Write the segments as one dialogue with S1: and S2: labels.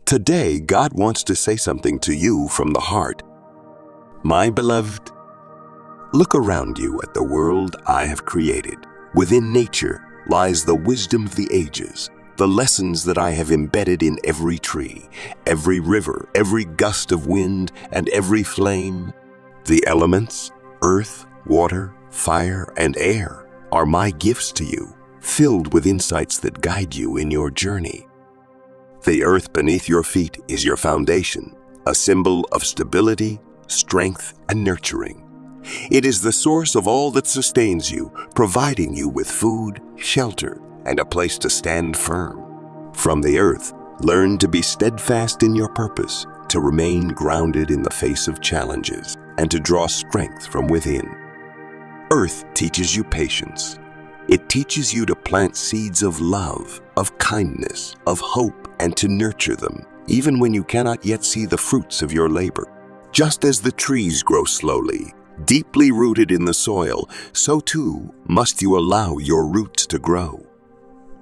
S1: Today, God wants to say something to you from the heart. My beloved, look around you at the world I have created. Within nature lies the wisdom of the ages, the lessons that I have embedded in every tree, every river, every gust of wind, and every flame. The elements, earth, water, fire, and air, are my gifts to you, filled with insights that guide you in your journey. The earth beneath your feet is your foundation, a symbol of stability, strength, and nurturing. It is the source of all that sustains you, providing you with food, shelter, and a place to stand firm. From the earth, learn to be steadfast in your purpose, to remain grounded in the face of challenges, and to draw strength from within. Earth teaches you patience. It teaches you to plant seeds of love, of kindness, of hope, and to nurture them, even when you cannot yet see the fruits of your labor. Just as the trees grow slowly, deeply rooted in the soil, so too must you allow your roots to grow.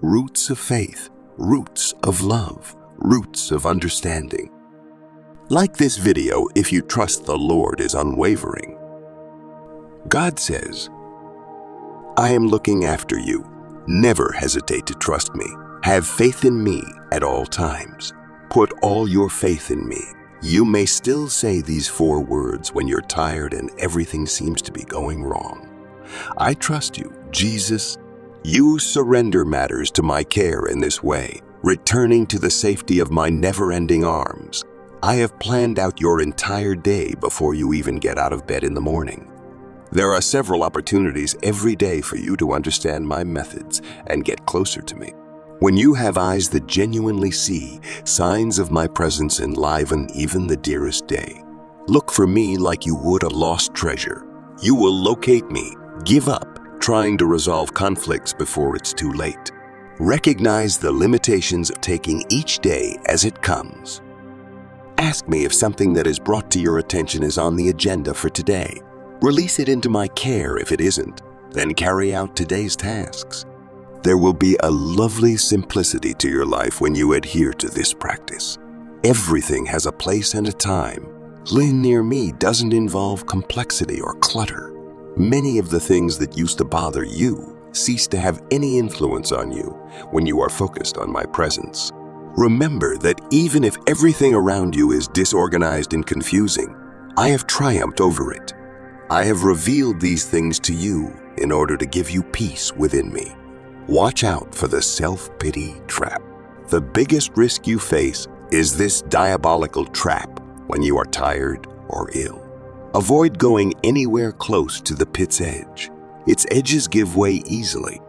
S1: Roots of faith, roots of love, roots of understanding. Like this video if you trust the Lord is unwavering. God says, I am looking after you. Never hesitate to trust me. Have faith in me at all times. Put all your faith in me. You may still say these 4 words when you're tired and everything seems to be going wrong. I trust you, Jesus. You surrender matters to my care in this way, returning to the safety of my never-ending arms. I have planned out your entire day before you even get out of bed in the morning. There are several opportunities every day for you to understand my methods and get closer to me. When you have eyes that genuinely see, signs of my presence enliven even the dearest day. Look for me like you would a lost treasure. You will locate me. Give up trying to resolve conflicts before it's too late. Recognize the limitations of taking each day as it comes. Ask me if something that is brought to your attention is on the agenda for today. Release it into my care if it isn't, then carry out today's tasks. There will be a lovely simplicity to your life when you adhere to this practice. Everything has a place and a time. Living near me doesn't involve complexity or clutter. Many of the things that used to bother you cease to have any influence on you when you are focused on my presence. Remember that even if everything around you is disorganized and confusing, I have triumphed over it. I have revealed these things to you in order to give you peace within me. Watch out for the self-pity trap. The biggest risk you face is this diabolical trap when you are tired or ill. Avoid going anywhere close to the pit's edge. Its edges give way easily,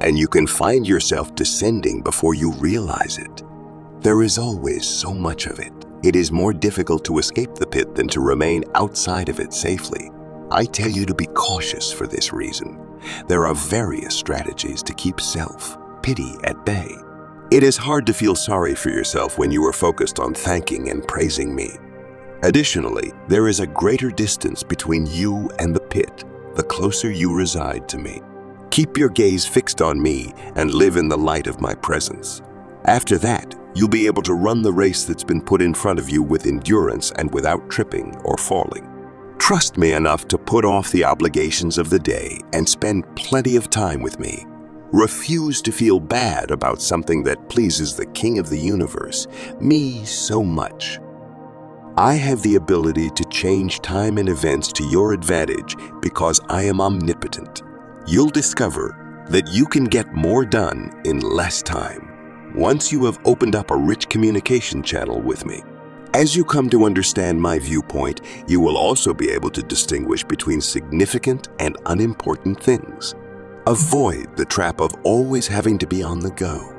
S1: and you can find yourself descending before you realize it. There is always so much of it. It is more difficult to escape the pit than to remain outside of it safely. I tell you to be cautious for this reason. There are various strategies to keep self-pity at bay. It is hard to feel sorry for yourself when you are focused on thanking and praising me. Additionally, there is a greater distance between you and the pit, the closer you reside to me. Keep your gaze fixed on me and live in the light of my presence. After that, you'll be able to run the race that's been put in front of you with endurance and without tripping or falling. Trust me enough to put off the obligations of the day and spend plenty of time with me. Refuse to feel bad about something that pleases the King of the universe, me, so much. I have the ability to change time and events to your advantage because I am omnipotent. You'll discover that you can get more done in less time once you have opened up a rich communication channel with me. As you come to understand my viewpoint, you will also be able to distinguish between significant and unimportant things. Avoid the trap of always having to be on the go.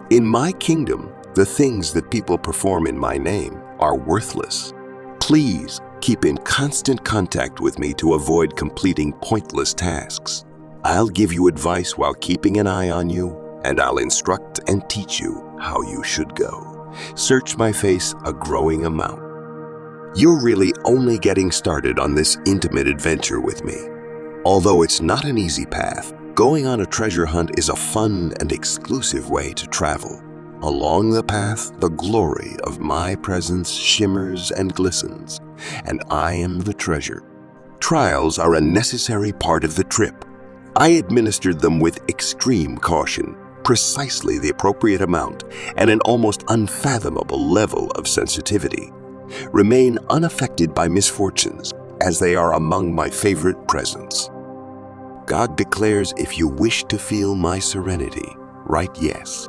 S1: In my kingdom, the things that people perform in my name are worthless. Please keep in constant contact with me to avoid completing pointless tasks. I'll give you advice while keeping an eye on you, and I'll instruct and teach you how you should go. Search my face a growing amount. You're really only getting started on this intimate adventure with me. Although it's not an easy path, going on a treasure hunt is a fun and exclusive way to travel. Along the path, the glory of my presence shimmers and glistens, and I am the treasure. Trials are a necessary part of the trip. I administered them with extreme caution, precisely the appropriate amount, and an almost unfathomable level of sensitivity. Remain unaffected by misfortunes, as they are among my favorite presents. God declares, if you wish to feel my serenity, write yes.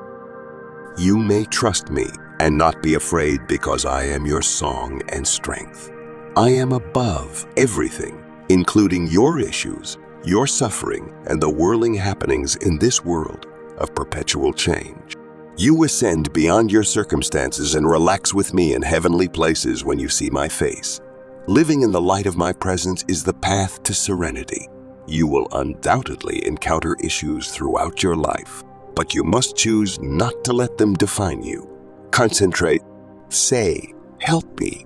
S1: You may trust me and not be afraid, because I am your song and strength. I am above everything, including your issues, your suffering, and the whirling happenings in this world of perpetual change. You ascend beyond your circumstances and relax with me in heavenly places when you see my face. Living in the light of my presence is the path to serenity. You will undoubtedly encounter issues throughout your life, but you must choose not to let them define you. Concentrate. Say, help me,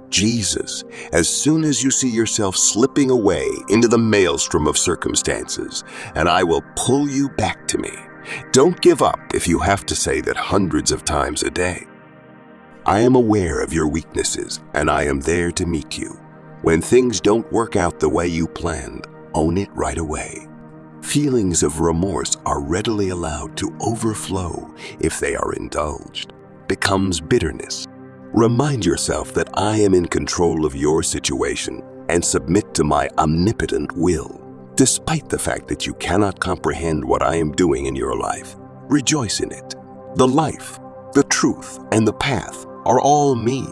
S1: Jesus, as soon as you see yourself slipping away into the maelstrom of circumstances, and I will pull you back to me. Don't give up if you have to say that hundreds of times a day. I am aware of your weaknesses, and I am there to meet you. When things don't work out the way you planned, own it right away. Feelings of remorse are readily allowed to overflow if they are indulged. Becomes bitterness. Remind yourself that I am in control of your situation and submit to my omnipotent will. Despite the fact that you cannot comprehend what I am doing in your life, rejoice in it. The life, the truth, and the path are all me.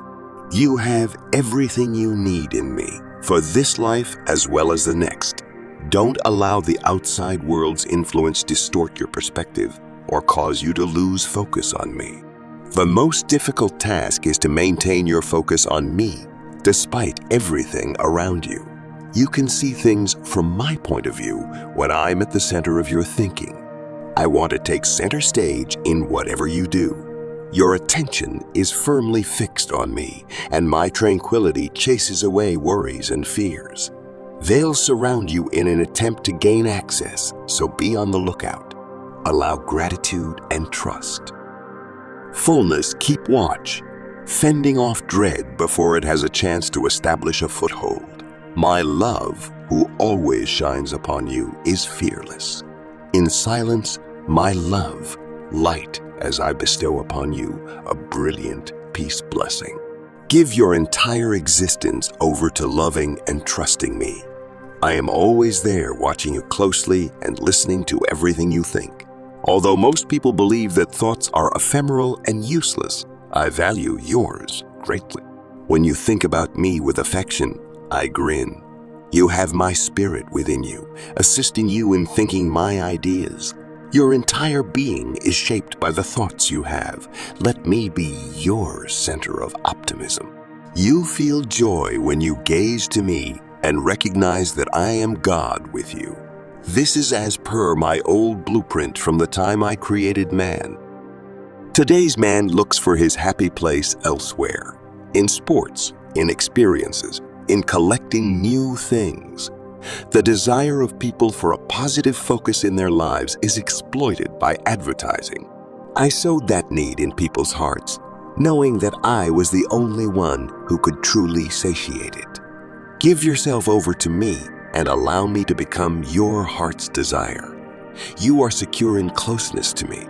S1: You have everything you need in me for this life as well as the next. Don't allow the outside world's influence distort your perspective or cause you to lose focus on me. The most difficult task is to maintain your focus on me despite everything around you. You can see things from my point of view when I'm at the center of your thinking. I want to take center stage in whatever you do. Your attention is firmly fixed on me, and my tranquility chases away worries and fears. They'll surround you in an attempt to gain access, so be on the lookout. Allow gratitude and trust. Fullness, keep watch, fending off dread before it has a chance to establish a foothold. My love, who always shines upon you, is fearless. In silence, my love, light as I bestow upon you a brilliant peace blessing. Give your entire existence over to loving and trusting me. I am always there, watching you closely and listening to everything you think. Although most people believe that thoughts are ephemeral and useless, I value yours greatly. When you think about me with affection, I grin. You have my spirit within you, assisting you in thinking my ideas. Your entire being is shaped by the thoughts you have. Let me be your center of optimism. You feel joy when you gaze to me and recognize that I am God with you. This is as per my old blueprint from the time I created man. Today's man looks for his happy place elsewhere, in sports, in experiences, in collecting new things. The desire of people for a positive focus in their lives is exploited by advertising. I sowed that need in people's hearts, knowing that I was the only one who could truly satiate it. Give yourself over to me and allow me to become your heart's desire. You are secure in closeness to me.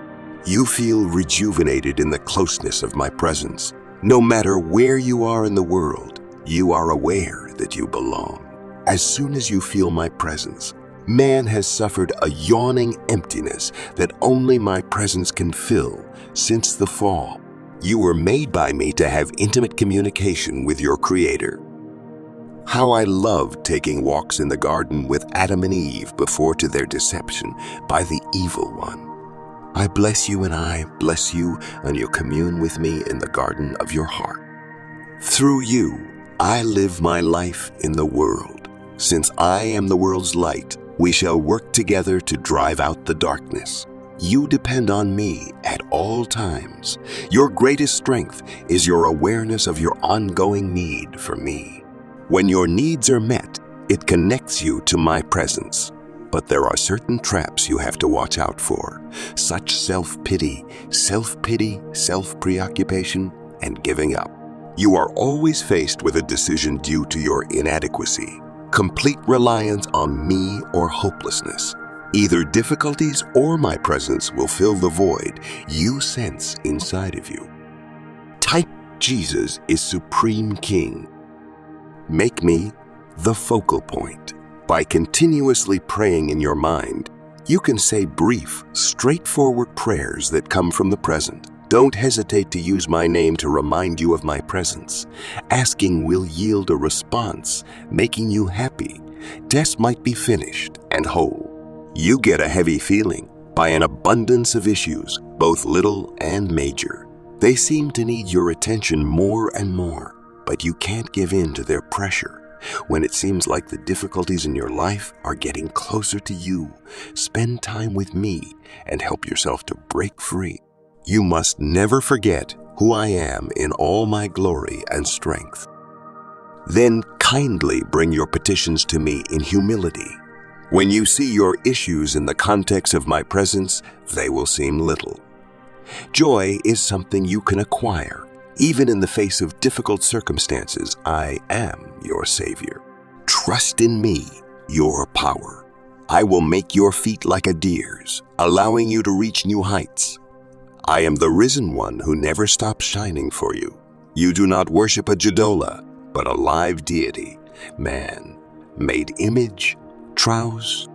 S1: You feel rejuvenated in the closeness of my presence. No matter where you are in the world, you are aware that you belong. As soon as you feel my presence, man has suffered a yawning emptiness that only my presence can fill since the fall. You were made by me to have intimate communication with your Creator. How I loved taking walks in the garden with Adam and Eve before to their deception by the evil one. I bless you and I bless you, and you commune with me in the garden of your heart. Through you, I live my life in the world. Since I am the world's light, we shall work together to drive out the darkness. You depend on me at all times. Your greatest strength is your awareness of your ongoing need for me. When your needs are met, it connects you to my presence. But there are certain traps you have to watch out for, such self-pity, self-preoccupation, and giving up. You are always faced with a decision due to your inadequacy, complete reliance on me or hopelessness. Either difficulties or my presence will fill the void you sense inside of you. Type Jesus is Supreme King. Make me the focal point. By continuously praying in your mind, you can say brief, straightforward prayers that come from the present. Don't hesitate to use my name to remind you of my presence. Asking will yield a response, making you happy. Tests might be finished and whole. You get a heavy feeling by an abundance of issues, both little and major. They seem to need your attention more and more, but you can't give in to their pressure. When it seems like the difficulties in your life are getting closer to you, spend time with me and help yourself to break free. You must never forget who I am in all my glory and strength. Then kindly bring your petitions to me in humility. When you see your issues in the context of my presence, they will seem little. Joy is something you can acquire. Even in the face of difficult circumstances, I am your Savior. Trust in me, your power. I will make your feet like a deer's, allowing you to reach new heights. I am the risen one who never stops shining for you. You do not worship a Judola, but a live deity, man, made image, Traus.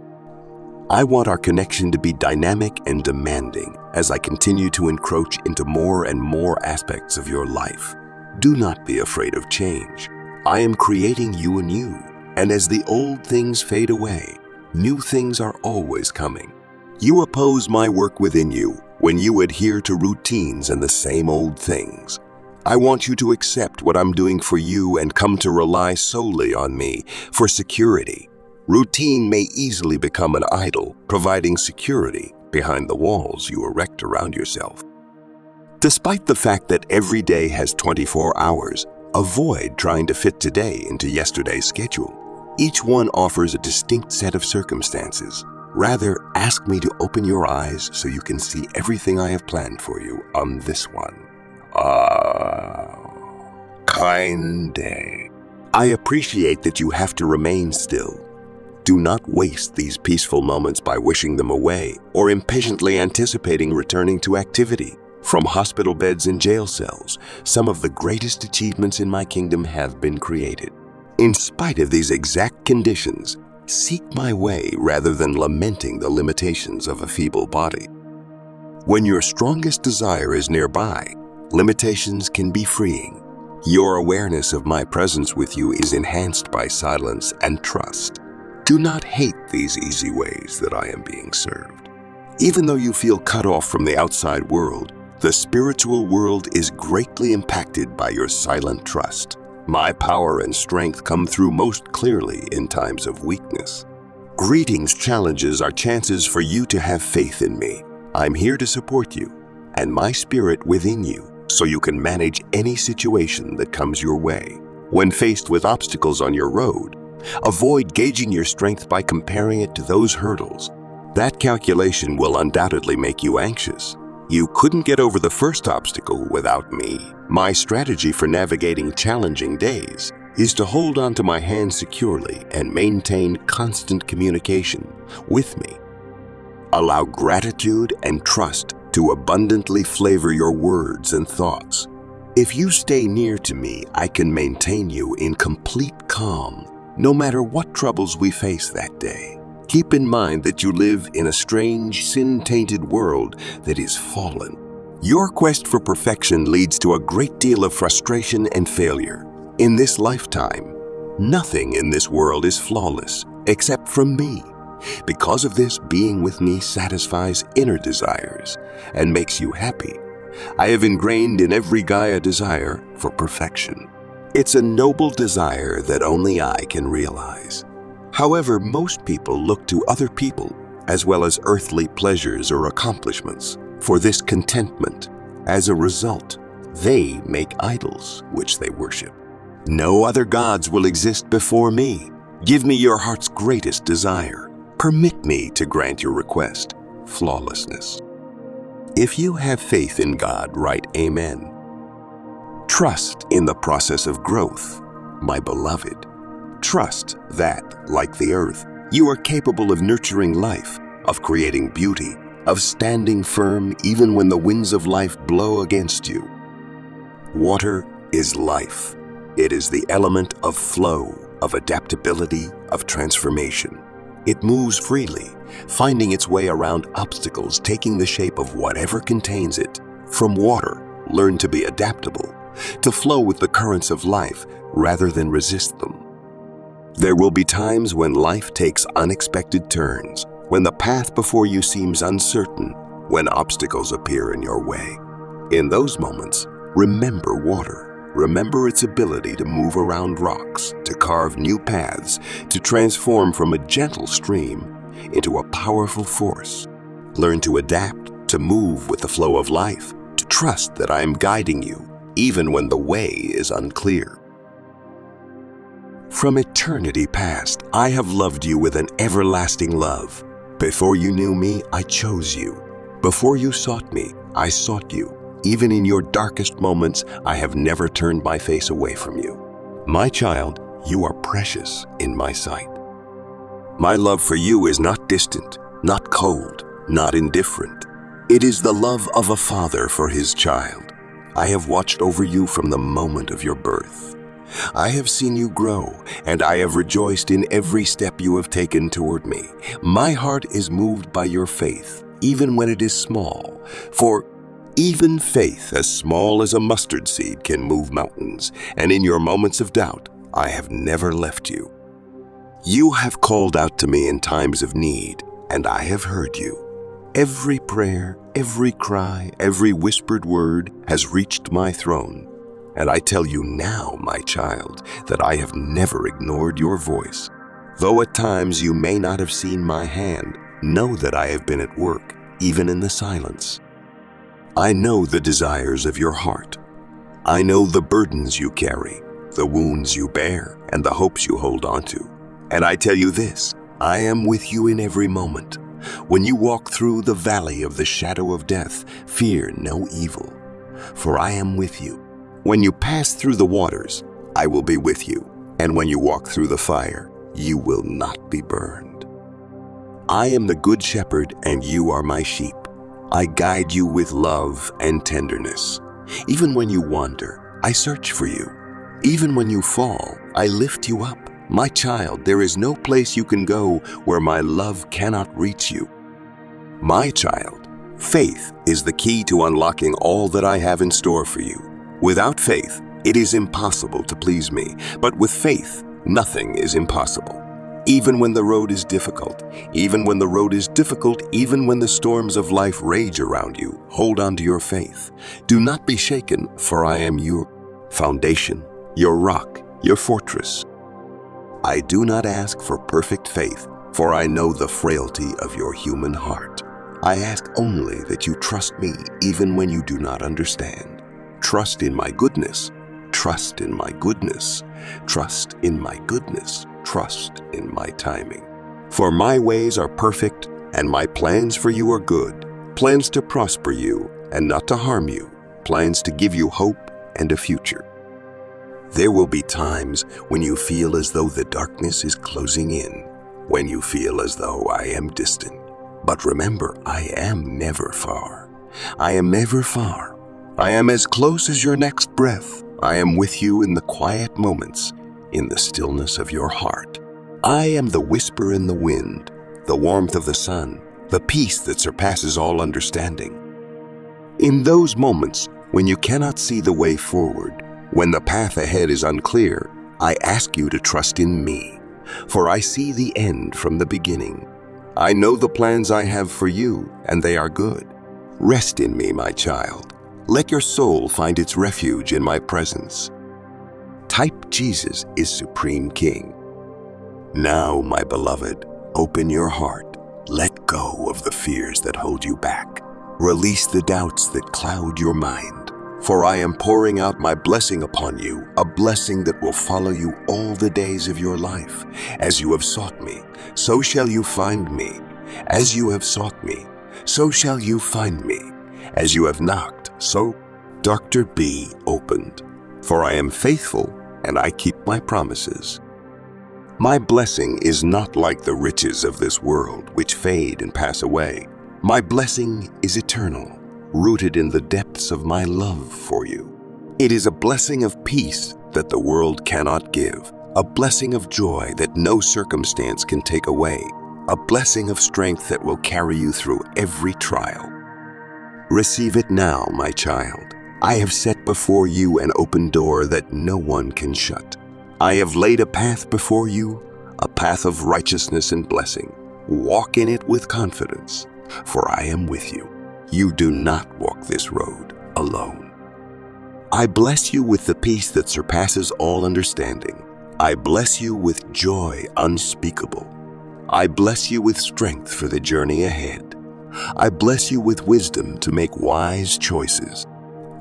S1: I want our connection to be dynamic and demanding as I continue to encroach into more and more aspects of your life. Do not be afraid of change. I am creating you anew, and as the old things fade away, new things are always coming. You oppose my work within you when you adhere to routines and the same old things. I want you to accept what I'm doing for you and come to rely solely on me for security. Routine may easily become an idol, providing security behind the walls you erect around yourself. Despite the fact that every day has 24 hours, avoid trying to fit today into yesterday's schedule. Each one offers a distinct set of circumstances. Rather, ask me to open your eyes so you can see everything I have planned for you on this one. Kind day. I appreciate that you have to remain still. Do not waste these peaceful moments by wishing them away or impatiently anticipating returning to activity. From hospital beds and jail cells, some of the greatest achievements in my kingdom have been created. In spite of these exact conditions, seek my way rather than lamenting the limitations of a feeble body. When your strongest desire is nearby, limitations can be freeing. Your awareness of my presence with you is enhanced by silence and trust. Do not hate these easy ways that I am being served. Even though you feel cut off from the outside world, the spiritual world is greatly impacted by your silent trust. My power and strength come through most clearly in times of weakness. Greetings challenges are chances for you to have faith in me. I'm here to support you and my spirit within you so you can manage any situation that comes your way. When faced with obstacles on your road, avoid gauging your strength by comparing it to those hurdles. That calculation will undoubtedly make you anxious. You couldn't get over the first obstacle without me. My strategy for navigating challenging days is to hold onto my hand securely and maintain constant communication with me. Allow gratitude and trust to abundantly flavor your words and thoughts. If you stay near to me, I can maintain you in complete calm, no matter what troubles we face that day. Keep in mind that you live in a strange, sin-tainted world that is fallen. Your quest for perfection leads to a great deal of frustration and failure. In this lifetime, nothing in this world is flawless except from me. Because of this, being with me satisfies inner desires and makes you happy. I have ingrained in every guy a desire for perfection. It's a noble desire that only I can realize. However, most people look to other people, as well as earthly pleasures or accomplishments, for this contentment. As a result, they make idols which they worship. No other gods will exist before me. Give me your heart's greatest desire. Permit me to grant your request, flawlessness. If you have faith in God, write Amen. Trust in the process of growth, my beloved. Trust that, like the earth, you are capable of nurturing life, of creating beauty, of standing firm even when the winds of life blow against you. Water is life. It is the element of flow, of adaptability, of transformation. It moves freely, finding its way around obstacles, taking the shape of whatever contains it. From water, learn to be adaptable, to flow with the currents of life rather than resist them. There will be times when life takes unexpected turns, when the path before you seems uncertain, when obstacles appear in your way. In those moments, remember water. Remember its ability to move around rocks, to carve new paths, to transform from a gentle stream into a powerful force. Learn to adapt, to move with the flow of life, to trust that I am guiding you, even when the way is unclear. From eternity past, I have loved you with an everlasting love. Before you knew me, I chose you. Before you sought me, I sought you. Even in your darkest moments, I have never turned my face away from you. My child, you are precious in my sight. My love for you is not distant, not cold, not indifferent. It is the love of a father for his child. I have watched over you from the moment of your birth. I have seen you grow, and I have rejoiced in every step you have taken toward me. My heart is moved by your faith, even when it is small, for even faith as small as a mustard seed can move mountains, and in your moments of doubt, I have never left you. You have called out to me in times of need, and I have heard you. Every prayer, every cry, every whispered word has reached my throne, and I tell you now, my child, that I have never ignored your voice. Though at times you may not have seen my hand, know that I have been at work, even in the silence. I know the desires of your heart. I know the burdens you carry, the wounds you bear, and the hopes you hold on to. And I tell you this, I am with you in every moment. When you walk through the valley of the shadow of death, fear no evil, for I am with you. When you pass through the waters, I will be with you. And when you walk through the fire, you will not be burned. I am the good shepherd, and you are my sheep. I guide you with love and tenderness. Even when you wander, I search for you. Even when you fall, I lift you up. My child, there is no place you can go where my love cannot reach you. My child, faith is the key to unlocking all that I have in store for you. Without faith, it is impossible to please me, but with faith, nothing is impossible. Even when the road is difficult, even when the storms of life rage around you, hold on to your faith. Do not be shaken, for I am your foundation, your rock, your fortress. I do not ask for perfect faith, for I know the frailty of your human heart. I ask only that you trust me even when you do not understand. Trust in my goodness. Trust in my goodness. Trust in my goodness. Trust in my timing. For my ways are perfect, and my plans for you are good. Plans to prosper you and not to harm you. Plans to give you hope and a future. There will be times when you feel as though the darkness is closing in, when you feel as though I am distant. But remember, I am never far. I am never far. I am as close as your next breath. I am with you in the quiet moments, in the stillness of your heart. I am the whisper in the wind, the warmth of the sun, the peace that surpasses all understanding. In those moments when you cannot see the way forward, when the path ahead is unclear, I ask you to trust in me, for I see the end from the beginning. I know the plans I have for you, and they are good. Rest in me, my child. Let your soul find its refuge in my presence. Type Jesus is Supreme King. Now, my beloved, open your heart. Let go of the fears that hold you back. Release the doubts that cloud your mind. For I am pouring out my blessing upon you, a blessing that will follow you all the days of your life. As you have sought me, so shall you find me. As you have sought me, so shall you find me. As you have knocked, so Dr. B opened. For I am faithful, and I keep my promises. My blessing is not like the riches of this world, which fade and pass away. My blessing is eternal, rooted in the depths of my love for you. It is a blessing of peace that the world cannot give, a blessing of joy that no circumstance can take away, a blessing of strength that will carry you through every trial. Receive it now, my child. I have set before you an open door that no one can shut. I have laid a path before you, a path of righteousness and blessing. Walk in it with confidence, for I am with you. You do not walk this road alone. I bless you with the peace that surpasses all understanding. I bless you with joy unspeakable. I bless you with strength for the journey ahead. I bless you with wisdom to make wise choices.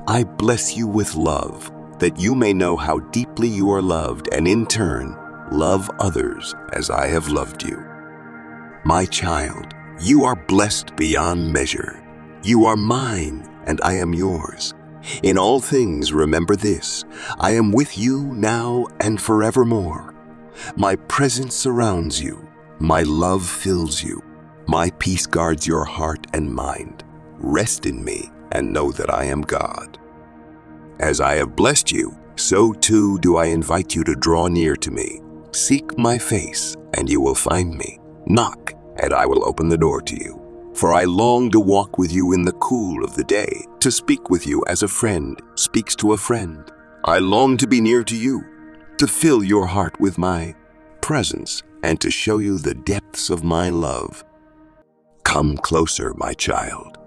S1: I bless you with love, that you may know how deeply you are loved and in turn, love others as I have loved you. My child, you are blessed beyond measure. You are mine and I am yours. In all things remember this, I am with you now and forevermore. My presence surrounds you. My love fills you. My peace guards your heart and mind. Rest in me and know that I am God. As I have blessed you, so too do I invite you to draw near to me. Seek my face and you will find me. Knock and I will open the door to you. For I long to walk with you in the cool of the day, to speak with you as a friend speaks to a friend. I long to be near to you, to fill your heart with my presence and to show you the depths of my love. Come closer, my child.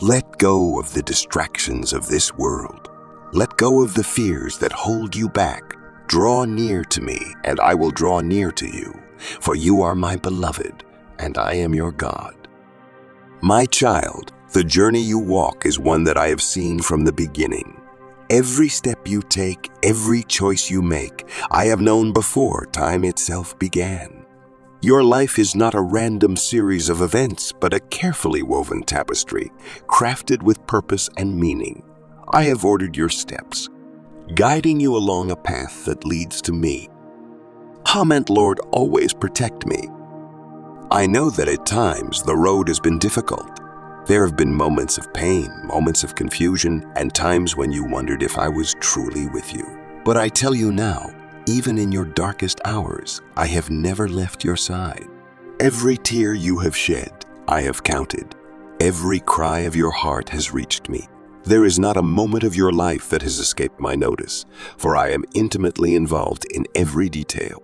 S1: Let go of the distractions of this world. Let go of the fears that hold you back. Draw near to me, and I will draw near to you. For you are my beloved, and I am your God. My child, the journey you walk is one that I have seen from the beginning. Every step you take, every choice you make, I have known before time itself began. Your life is not a random series of events, but a carefully woven tapestry, crafted with purpose and meaning. I have ordered your steps, guiding you along a path that leads to me. Comment, Lord, always protect me. I know that at times the road has been difficult. There have been moments of pain, moments of confusion, and times when you wondered if I was truly with you. But I tell you now, even in your darkest hours, I have never left your side. Every tear you have shed, I have counted. Every cry of your heart has reached me. There is not a moment of your life that has escaped my notice, for I am intimately involved in every detail.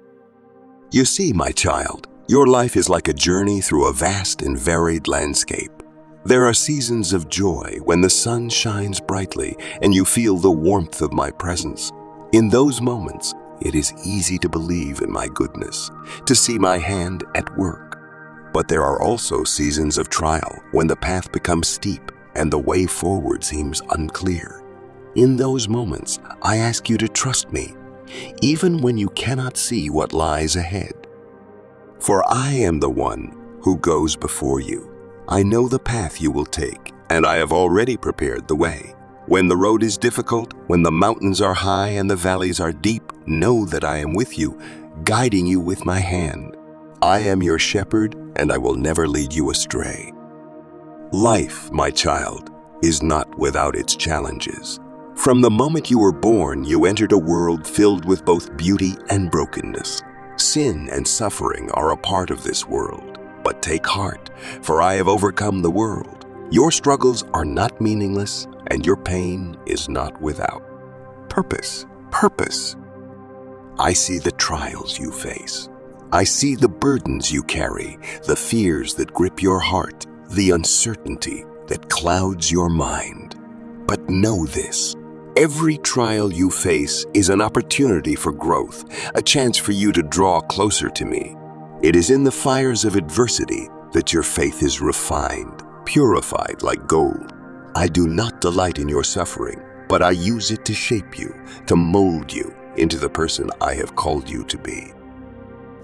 S1: You see, my child, your life is like a journey through a vast and varied landscape. There are seasons of joy when the sun shines brightly and you feel the warmth of my presence. In those moments, it is easy to believe in my goodness, to see my hand at work. But there are also seasons of trial when the path becomes steep and the way forward seems unclear. In those moments, I ask you to trust me, even when you cannot see what lies ahead. For I am the one who goes before you. I know the path you will take, and I have already prepared the way. When the road is difficult, when the mountains are high and the valleys are deep, know that I am with you, guiding you with my hand. I am your shepherd, and I will never lead you astray. Life, my child, is not without its challenges. From the moment you were born, you entered a world filled with both beauty and brokenness. Sin and suffering are a part of this world. But take heart, for I have overcome the world. Your struggles are not meaningless, and your pain is not without purpose. I see the trials you face. I see the burdens you carry, the fears that grip your heart, the uncertainty that clouds your mind. But know this. Every trial you face is an opportunity for growth, a chance for you to draw closer to me. It is in the fires of adversity that your faith is refined, purified like gold. I do not delight in your suffering, but I use it to shape you, to mold you into the person I have called you to be.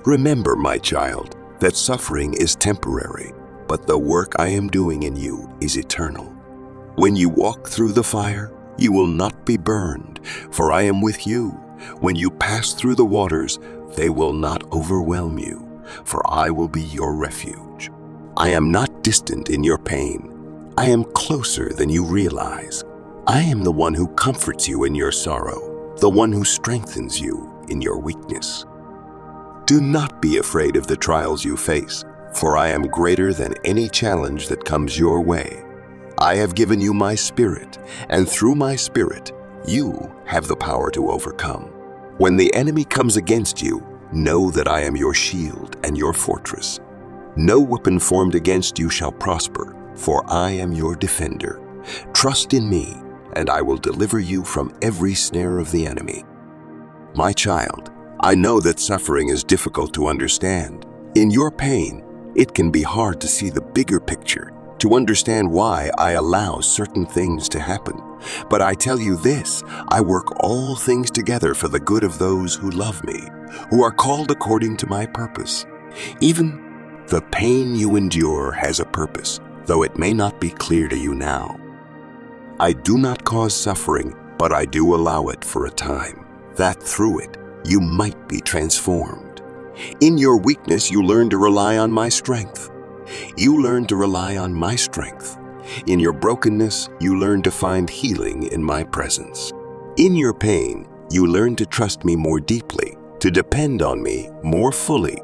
S1: Remember, my child, that suffering is temporary, but the work I am doing in you is eternal. When you walk through the fire, you will not be burned, for I am with you. When you pass through the waters, they will not overwhelm you, for I will be your refuge. I am not distant in your pain. I am closer than you realize. I am the one who comforts you in your sorrow, the one who strengthens you in your weakness. Do not be afraid of the trials you face, for I am greater than any challenge that comes your way. I have given you my spirit, and through my spirit, you have the power to overcome. When the enemy comes against you, know that I am your shield and your fortress. No weapon formed against you shall prosper, for I am your defender. Trust in me, and I will deliver you from every snare of the enemy. My child, I know that suffering is difficult to understand. In your pain, it can be hard to see the bigger picture, to understand why I allow certain things to happen. But I tell you this, I work all things together for the good of those who love me, who are called according to my purpose. Even the pain you endure has a purpose, though it may not be clear to you now. I do not cause suffering, but I do allow it for a time, that through it you might be transformed. In your weakness, you learn to rely on my strength. You learn to rely on my strength. In your brokenness, you learn to find healing in my presence. In your pain, you learn to trust me more deeply, to depend on me more fully.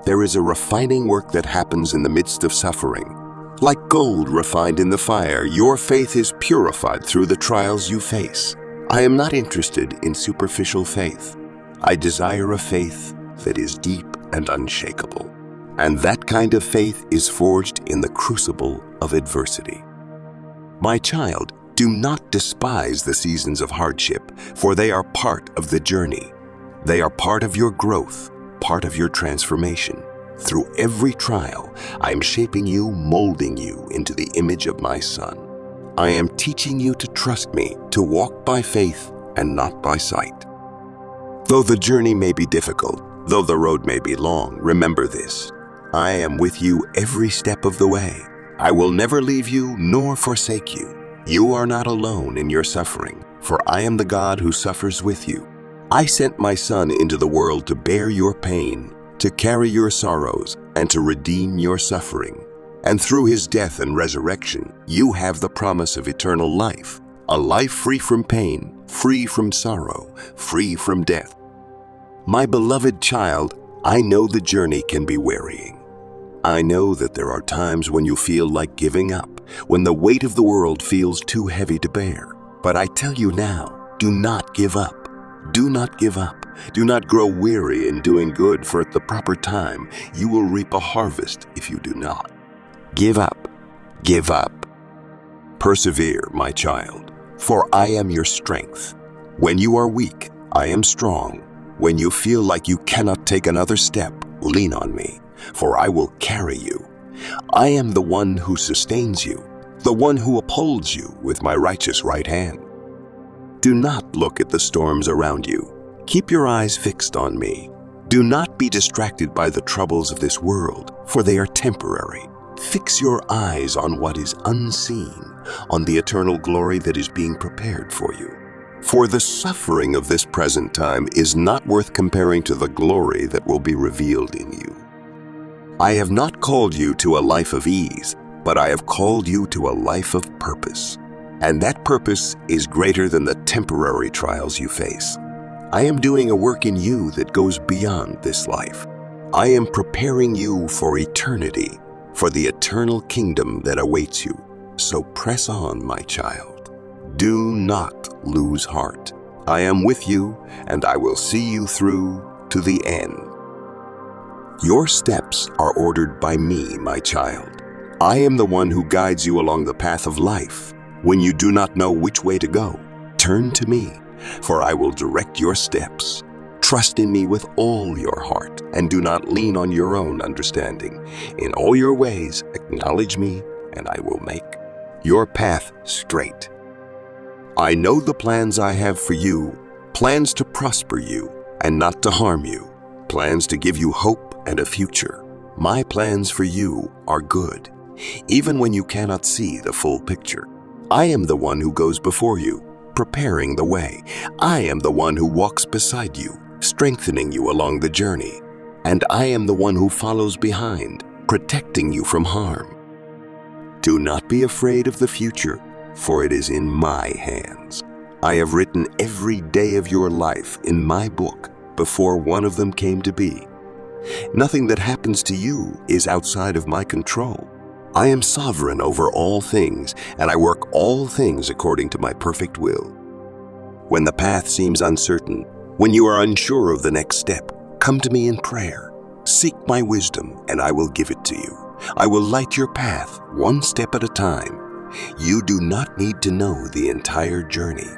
S1: There is a refining work that happens in the midst of suffering. Like gold refined in the fire, your faith is purified through the trials you face. I am not interested in superficial faith. I desire a faith that is deep and unshakable. And that kind of faith is forged in the crucible of adversity. My child, do not despise the seasons of hardship, for they are part of the journey. They are part of your growth, part of your transformation. Through every trial, I am shaping you, molding you into the image of my Son. I am teaching you to trust me, to walk by faith and not by sight. Though the journey may be difficult, though the road may be long, remember this. I am with you every step of the way. I will never leave you nor forsake you. You are not alone in your suffering, for I am the God who suffers with you. I sent my Son into the world to bear your pain, to carry your sorrows, and to redeem your suffering. And through his death and resurrection, you have the promise of eternal life, a life free from pain, free from sorrow, free from death. My beloved child, I know the journey can be wearying. I know that there are times when you feel like giving up, when the weight of the world feels too heavy to bear. But I tell you now, do not give up. Do not give up. Do not grow weary in doing good, for at the proper time you will reap a harvest if you do not. Give up. Give up. Persevere, my child, for I am your strength. When you are weak, I am strong. When you feel like you cannot take another step, lean on me, for I will carry you. I am the one who sustains you, the one who upholds you with my righteous right hand. Do not look at the storms around you. Keep your eyes fixed on me. Do not be distracted by the troubles of this world, for they are temporary. Fix your eyes on what is unseen, on the eternal glory that is being prepared for you. For the suffering of this present time is not worth comparing to the glory that will be revealed in you. I have not called you to a life of ease, but I have called you to a life of purpose. And that purpose is greater than the temporary trials you face. I am doing a work in you that goes beyond this life. I am preparing you for eternity, for the eternal kingdom that awaits you. So press on, my child. Do not lose heart. I am with you, and I will see you through to the end. Your steps are ordered by me, my child. I am the one who guides you along the path of life. When you do not know which way to go, turn to me, for I will direct your steps. Trust in me with all your heart, and do not lean on your own understanding. In all your ways, acknowledge me, and I will make your path straight. I know the plans I have for you, plans to prosper you and not to harm you, plans to give you hope and a future. My plans for you are good, even when you cannot see the full picture. I am the one who goes before you, preparing the way. I am the one who walks beside you, strengthening you along the journey. And I am the one who follows behind, protecting you from harm. Do not be afraid of the future, for it is in my hands. I have written every day of your life in my book before one of them came to be. Nothing that happens to you is outside of my control. I am sovereign over all things, and I work all things according to my perfect will. When the path seems uncertain, when you are unsure of the next step, come to me in prayer. Seek my wisdom, and I will give it to you. I will light your path one step at a time. You do not need to know the entire journey.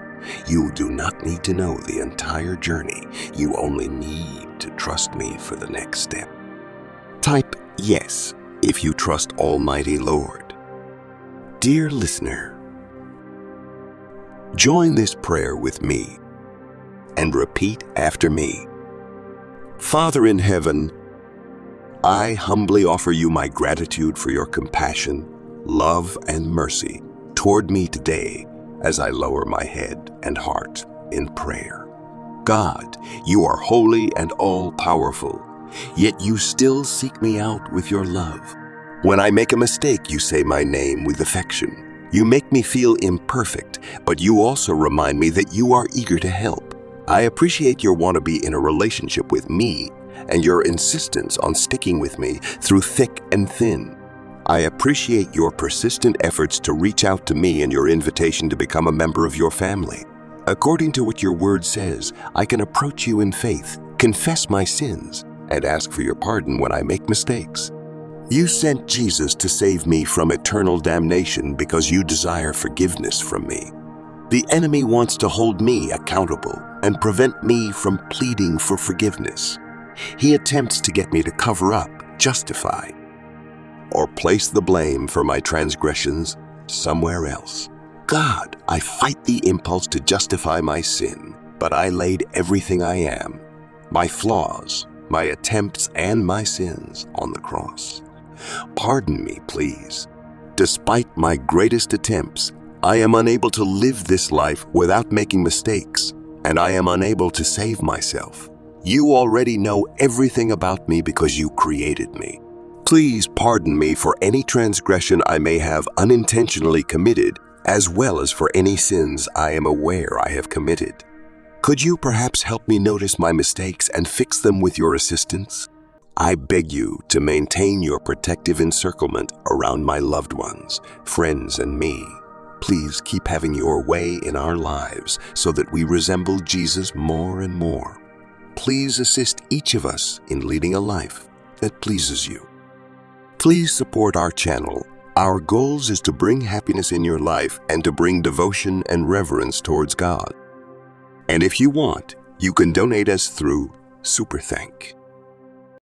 S1: You do not need to know the entire journey. You only need to trust me for the next step. Type yes if you trust Almighty Lord. Dear listener, join this prayer with me and repeat after me. Father in heaven, I humbly offer you my gratitude for your compassion, love, and mercy toward me today as I lower my head and heart in prayer. God, you are holy and all-powerful, yet you still seek me out with your love. When I make a mistake, you say my name with affection. You make me feel imperfect, but you also remind me that you are eager to help. I appreciate your want to be in a relationship with me and your insistence on sticking with me through thick and thin. I appreciate your persistent efforts to reach out to me and your invitation to become a member of your family. According to what your word says, I can approach you in faith, confess my sins, and ask for your pardon when I make mistakes. You sent Jesus to save me from eternal damnation because you desire forgiveness from me. The enemy wants to hold me accountable and prevent me from pleading for forgiveness. He attempts to get me to cover up, justify, or place the blame for my transgressions somewhere else. God, I fight the impulse to justify my sin, but I laid everything I am, my flaws, my attempts, and my sins on the cross. Pardon me, please. Despite my greatest attempts, I am unable to live this life without making mistakes, and I am unable to save myself. You already know everything about me because you created me. Please pardon me for any transgression I may have unintentionally committed, as well as for any sins I am aware I have committed. Could you perhaps help me notice my mistakes and fix them with your assistance? I beg you to maintain your protective encirclement around my loved ones, friends, and me. Please keep having your way in our lives so that we resemble Jesus more and more. Please assist each of us in leading a life that pleases you. Please support our channel. Our goals is to bring happiness in your life and to bring devotion and reverence towards God. And if you want, you can donate us through SuperThank.